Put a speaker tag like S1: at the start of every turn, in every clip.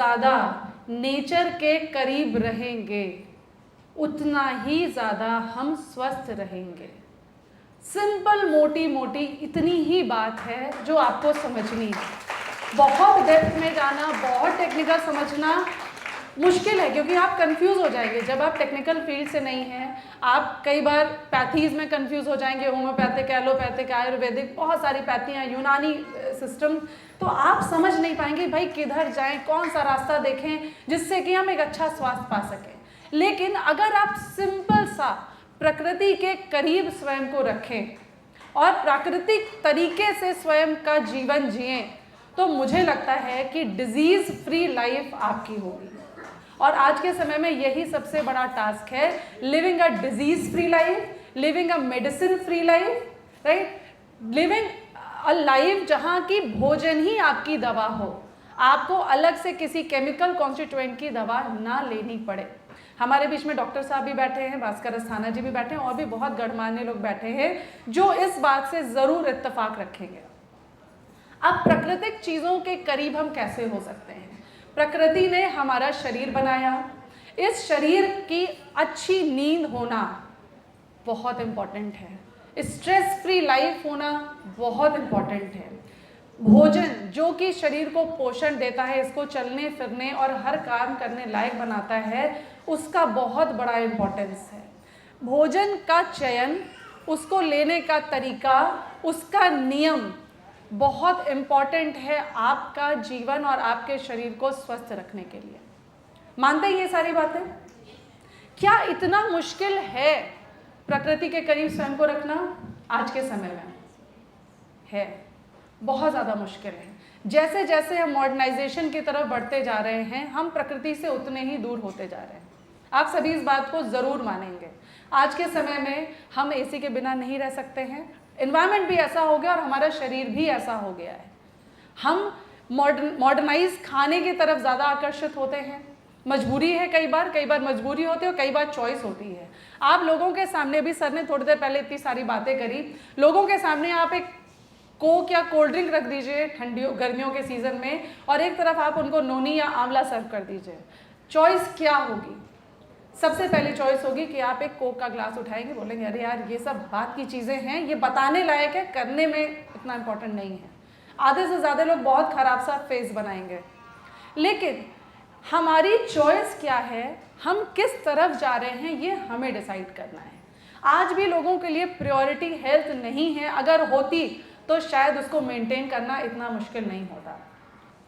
S1: ज़्यादा नेचर के करीब रहेंगे उतना ही ज़्यादा हम स्वस्थ रहेंगे। सिंपल मोटी मोटी इतनी ही बात है जो आपको समझनी है। बहुत डेप्थ में जाना, बहुत टेक्निकल समझना मुश्किल है, क्योंकि आप कंफ्यूज हो जाएंगे जब आप टेक्निकल फील्ड से नहीं हैं। आप कई बार पैथीज में कंफ्यूज हो जाएंगे, होम्योपैथिक, एलोपैथिक, आयुर्वेदिक, बहुत सारी पैथियाँ, यूनानी सिस्टम, तो आप समझ नहीं पाएंगे भाई किधर जाएं, कौन सा रास्ता देखें जिससे कि हम एक अच्छा स्वास्थ्य पा सकें। लेकिन अगर आप सिंपल सा प्रकृति के करीब स्वयं को रखें और प्राकृतिक तरीके से स्वयं का जीवन जिएं, तो मुझे लगता है कि डिजीज फ्री लाइफ आपकी होगी। और आज के समय में यही सबसे बड़ा टास्क है, living a disease free life, living a medicine free life, right, living a life जहाँ की भोजन ही आपकी दवा हो, आपको अलग से किसी केमिकल कॉन्स्टिट्यूएंट की दवा ना लेनी पड़े। हमारे बीच में डॉक्टर साहब भी बैठे हैं, भास्कर अस्थाना जी भी बैठे हैं, और भी बहुत गणमान्य लोग बैठे हैं जो इस बात से ज़रूर इत्तेफाक रखेंगे। अब प्राकृतिक चीज़ों के करीब हम कैसे हो सकते हैं? प्रकृति ने हमारा शरीर बनाया, इस शरीर की अच्छी नींद होना बहुत इम्पॉर्टेंट है, स्ट्रेस फ्री लाइफ होना बहुत इम्पॉर्टेंट है, भोजन जो कि शरीर को पोषण देता है, इसको चलने फिरने और हर काम करने लायक बनाता है, उसका बहुत बड़ा इम्पोर्टेंस है। भोजन का चयन, उसको लेने का तरीका, उसका नियम बहुत इम्पॉर्टेंट है आपका जीवन और आपके शरीर को स्वस्थ रखने के लिए। मानते हैं ये सारी बातें? क्या इतना मुश्किल है प्रकृति के करीब स्वयं को रखना? आज के समय में है, बहुत ज़्यादा मुश्किल है। जैसे जैसे हम मॉडर्नाइजेशन की तरफ बढ़ते जा रहे हैं, हम प्रकृति से उतने ही दूर होते जा रहे हैं। आप सभी इस बात को ज़रूर मानेंगे। आज के समय में हम एसी के बिना नहीं रह सकते हैं, एनवायरनमेंट भी ऐसा हो गया और हमारा शरीर भी ऐसा हो गया है। हम मॉडर्नाइज खाने की तरफ ज़्यादा आकर्षित होते हैं, मजबूरी है, कई बार मजबूरी होती है और कई बार चॉइस होती है। आप लोगों के सामने भी, सर ने थोड़ी देर पहले इतनी सारी बातें करी, लोगों के सामने आप एक कोक या कोल्ड ड्रिंक रख दीजिए ठंडियों गर्मियों के सीज़न में, और एक तरफ आप उनको नोनी या आंवला सर्व कर दीजिए, चॉइस क्या होगी? सबसे पहली चॉइस होगी कि आप एक कोक का ग्लास उठाएंगे, बोलेंगे अरे यार ये सब बात की चीज़ें हैं, ये बताने लायक है, करने में इतना इम्पोर्टेंट नहीं है। आधे से ज़्यादा लोग बहुत ख़राब सा फेस बनाएंगे। लेकिन हमारी चॉइस क्या है, हम किस तरफ जा रहे हैं, ये हमें डिसाइड करना है। आज भी लोगों के लिए प्रायोरिटी हेल्थ नहीं है, अगर होती तो शायद उसको मेंटेन करना इतना मुश्किल नहीं होता।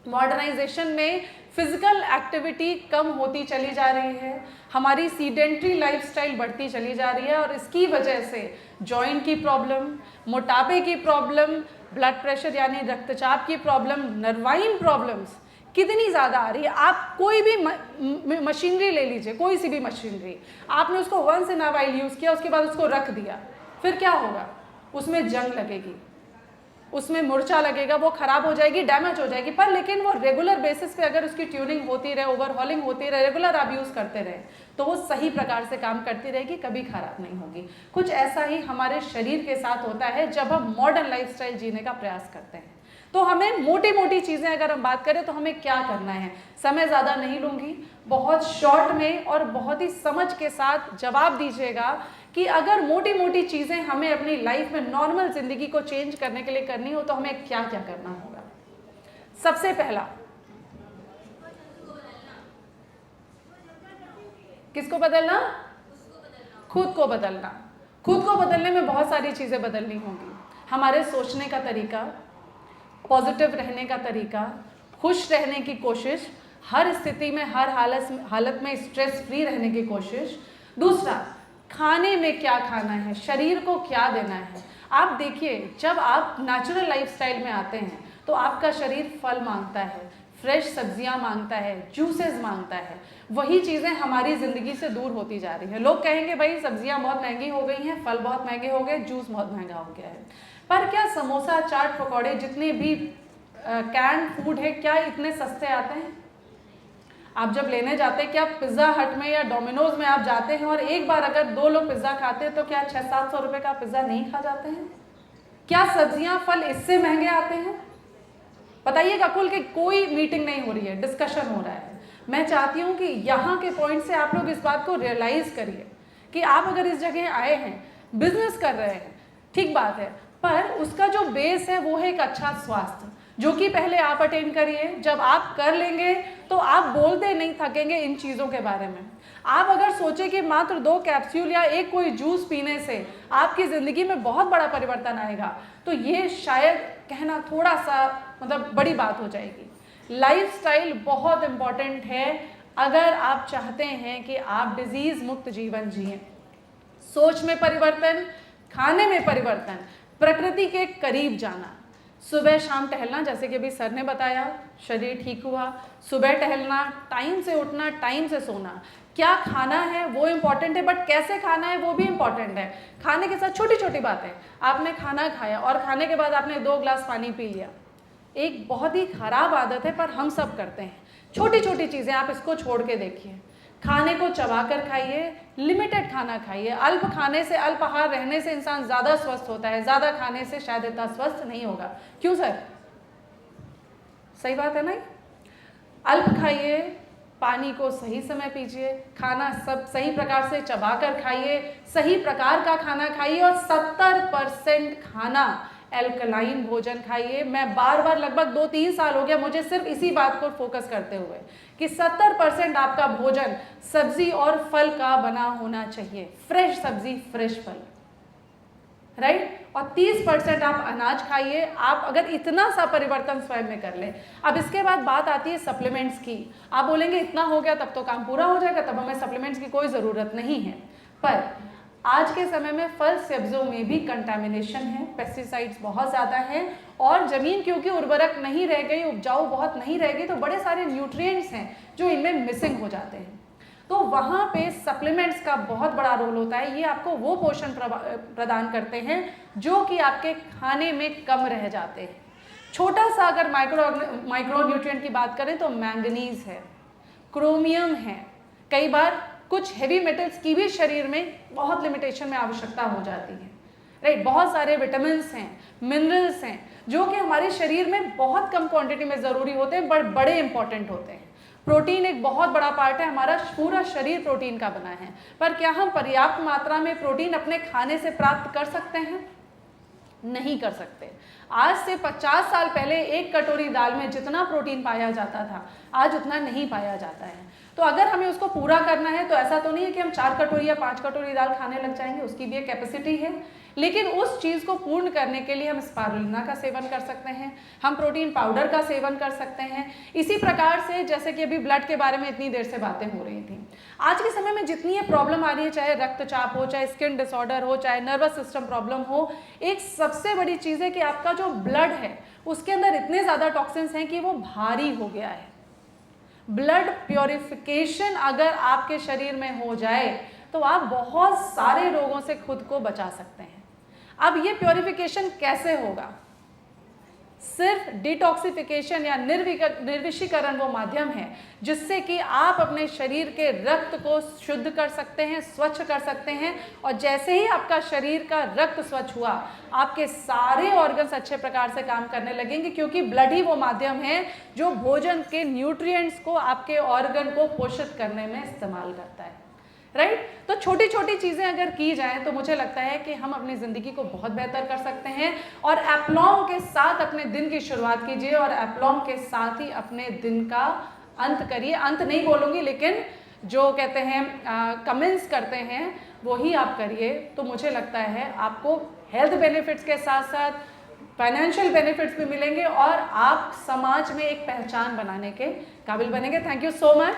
S1: मॉडर्नाइजेशन में फिजिकल एक्टिविटी कम होती चली जा रही है, हमारी सीडेंट्री लाइफस्टाइल बढ़ती चली जा रही है, और इसकी वजह से जॉइंट की प्रॉब्लम, मोटापे की प्रॉब्लम, ब्लड प्रेशर यानी रक्तचाप की प्रॉब्लम, नर्वाइन प्रॉब्लम्स कितनी ज़्यादा आ रही है। आप कोई भी मशीनरी ले लीजिए, कोई सी भी मशीनरी, आपने उसको once in a while use किया, उसके बाद उसको रख दिया, फिर क्या होगा? उसमें जंग लगेगी, उसमें मूर्छा लगेगा, वो ख़राब हो जाएगी, डैमेज हो जाएगी। पर लेकिन वो रेगुलर बेसिस पे अगर उसकी ट्यूनिंग होती रहे, ओवरहॉलिंग होती रहे, रेगुलर आप यूज़ करते रहे, तो वो सही प्रकार से काम करती रहेगी, कभी ख़राब नहीं होगी। कुछ ऐसा ही हमारे शरीर के साथ होता है जब हम मॉडर्न लाइफस्टाइल जीने का प्रयास करते हैं। तो हमें मोटी मोटी चीज़ें अगर हम बात करें तो हमें क्या करना है, समय ज़्यादा नहीं लूँगी, बहुत शॉर्ट में और बहुत ही समझ के साथ जवाब दीजिएगा कि अगर मोटी मोटी चीज़ें हमें अपनी लाइफ में नॉर्मल ज़िंदगी को चेंज करने के लिए करनी हो तो हमें क्या क्या करना होगा। सबसे पहला, किसको बदलना? खुद को बदलना। खुद को बदलने में बहुत सारी चीज़ें बदलनी होंगी। हमारे सोचने का तरीका, पॉजिटिव रहने का तरीका, खुश रहने की कोशिश, हर स्थिति में, हर हालत में स्ट्रेस फ्री रहने की कोशिश। दूसरा, खाने में क्या खाना है, शरीर को क्या देना है। आप देखिए, जब आप नेचुरल लाइफस्टाइल में आते हैं तो आपका शरीर फल मांगता है, फ्रेश सब्जियां मांगता है, जूसेस मांगता है। वही चीज़ें हमारी ज़िंदगी से दूर होती जा रही है। लोग कहेंगे भाई सब्जियां बहुत महंगी हो गई हैं, फल बहुत महंगे हो गए, जूस बहुत महंगा हो गया है। पर क्या समोसा, चाट, पकौड़े, जितने भी कैंड फूड है, क्या इतने सस्ते आते हैं? आप जब लेने जाते हैं, क्या पिज़्ज़ा हट में या डोमिनोज में आप जाते हैं और एक बार अगर 2 लोग पिज़्ज़ा खाते हैं तो क्या 600-700 रुपये का पिज़्ज़ा नहीं खा जाते हैं? क्या सब्जियां, फल इससे महंगे आते हैं? बताइएगा। कुल की कोई मीटिंग नहीं हो रही है, डिस्कशन हो रहा है। मैं चाहती हूँ कि यहाँ के पॉइंट से आप लोग इस बात को रियलाइज़ करिए कि आप अगर इस जगह आए हैं, बिजनेस कर रहे हैं, ठीक बात है, पर उसका जो बेस है वो है एक अच्छा स्वास्थ्य, जो कि पहले आप अटेंड करिए। जब आप कर लेंगे तो आप बोलते नहीं थकेंगे इन चीज़ों के बारे में। आप अगर सोचें कि मात्र 2 कैप्सूल या एक कोई जूस पीने से आपकी ज़िंदगी में बहुत बड़ा परिवर्तन आएगा, तो ये शायद कहना थोड़ा सा मतलब बड़ी बात हो जाएगी। लाइफस्टाइल बहुत इम्पॉर्टेंट है अगर आप चाहते हैं कि आप डिजीज़ मुक्त जीवन जिएं। सोच में परिवर्तन, खाने में परिवर्तन, प्रकृति के करीब जाना, सुबह शाम टहलना, जैसे कि अभी सर ने बताया, शरीर ठीक हुआ। सुबह टहलना, टाइम से उठना, टाइम से सोना। क्या खाना है वो इम्पॉर्टेंट है, बट कैसे खाना है वो भी इम्पॉर्टेंट है। खाने के साथ छोटी छोटी बातें, आपने खाना खाया और खाने के बाद आपने 2 गिलास पानी पी लिया, एक बहुत ही खराब आदत है पर हम सब करते हैं। छोटी छोटी चीज़ें आप इसको छोड़ के देखिए। खाने को चबाकर खाइए, लिमिटेड खाना खाइए। अल्प खाने से, अल्प आहार रहने से इंसान ज़्यादा स्वस्थ होता है, ज़्यादा खाने से शायद इतना स्वस्थ नहीं होगा। क्यों सर? सही बात है ना? अल्प खाइए, पानी को सही समय पीजिए, खाना सब सही प्रकार से चबाकर खाइए, सही प्रकार का खाना खाइए और 70% खाना एल्कलाइन भोजन खाइए। मैं बार बार लगभग 2-3 साल हो गया मुझे सिर्फ इसी बात को फोकस करते हुए कि 70% आपका भोजन सब्जी और फल का बना होना चाहिए। फ्रेश सब्जी, फ्रेश फल, राइट? और 30% आप अनाज खाइए। आप अगर इतना सा परिवर्तन स्वयं में कर लें। अब इसके बाद बात आती है सप्लीमेंट्स की। आप बोलेंगे इतना हो गया तब तो काम पूरा हो जाएगा, तब हमें सप्लीमेंट्स की कोई ज़रूरत नहीं है। पर आज के समय में फल सब्जियों में भी कंटामिनेशन है, पेस्टिसाइड्स बहुत ज़्यादा हैं और ज़मीन क्योंकि उर्वरक नहीं रह गई, उपजाऊ बहुत नहीं रह गई, तो बड़े सारे न्यूट्रिएंट्स हैं जो इनमें मिसिंग हो जाते हैं। तो वहाँ पे सप्लीमेंट्स का बहुत बड़ा रोल होता है। ये आपको वो पोषण प्रदान करते हैं जो कि आपके खाने में कम रह जाते हैं। छोटा सा अगर माइक्रो न्यूट्रिएंट की बात करें तो मैंगनीज है, क्रोमियम है, कई बार कुछ हेवी मेटल्स की भी शरीर में बहुत लिमिटेशन में आवश्यकता हो जाती है, राइट? बहुत सारे विटामिन्स हैं, मिनरल्स हैं जो कि हमारे शरीर में बहुत कम क्वांटिटी में ज़रूरी होते हैं, बट बड़े इंपॉर्टेंट होते हैं। प्रोटीन एक बहुत बड़ा पार्ट है, हमारा पूरा शरीर प्रोटीन का बना है, पर क्या हम पर्याप्त मात्रा में प्रोटीन अपने खाने से प्राप्त कर सकते हैं? नहीं कर सकते। आज से 50 साल पहले एक कटोरी दाल में जितना प्रोटीन पाया जाता था, आज उतना नहीं पाया जाता है। तो अगर हमें उसको पूरा करना है तो ऐसा तो नहीं है कि हम 4 कटोरी या 5 कटोरी दाल खाने लग जाएंगे, उसकी भी एक कैपेसिटी है। लेकिन उस चीज़ को पूर्ण करने के लिए हम स्पारुलिना का सेवन कर सकते हैं, हम प्रोटीन पाउडर का सेवन कर सकते हैं। इसी प्रकार से जैसे कि अभी ब्लड के बारे में इतनी देर से बातें हो रही थी, आज के समय में जितनी ये प्रॉब्लम आ रही है, चाहे रक्तचाप हो, चाहे स्किन डिसऑर्डर हो, चाहे नर्वस सिस्टम प्रॉब्लम हो, एक सबसे बड़ी चीज़ है कि आपका जो ब्लड है उसके अंदर इतने ज़्यादा टॉक्सिन्स हैं कि वो भारी हो गया है। ब्लड प्योरिफिकेशन अगर आपके शरीर में हो जाए तो आप बहुत सारे रोगों से खुद को बचा सकते हैं। अब ये प्योरिफिकेशन कैसे होगा? सिर्फ डिटॉक्सिफिकेशन या निर्विषीकरण वो माध्यम है जिससे कि आप अपने शरीर के रक्त को शुद्ध कर सकते हैं, स्वच्छ कर सकते हैं। और जैसे ही आपका शरीर का रक्त स्वच्छ हुआ, आपके सारे ऑर्गन्स अच्छे प्रकार से काम करने लगेंगे, क्योंकि ब्लड ही वो माध्यम है जो भोजन के न्यूट्रिएंट्स को आपके ऑर्गन को पोषित करने में इस्तेमाल करता है, राइट? तो छोटी छोटी चीज़ें अगर की जाएं तो मुझे लगता है कि हम अपनी ज़िंदगी को बहुत बेहतर कर सकते हैं। और एप्लॉम के साथ अपने दिन की शुरुआत कीजिए और एप्लॉम के साथ ही अपने दिन का अंत करिए। अंत नहीं बोलूँगी, लेकिन जो कहते हैं कमेंट्स करते हैं वही आप करिए। तो मुझे लगता है आपको हेल्थ बेनिफिट्स के साथ साथ फाइनेंशियल बेनिफिट्स भी मिलेंगे और आप समाज में एक पहचान बनाने के काबिल बनेंगे। Thank you so much.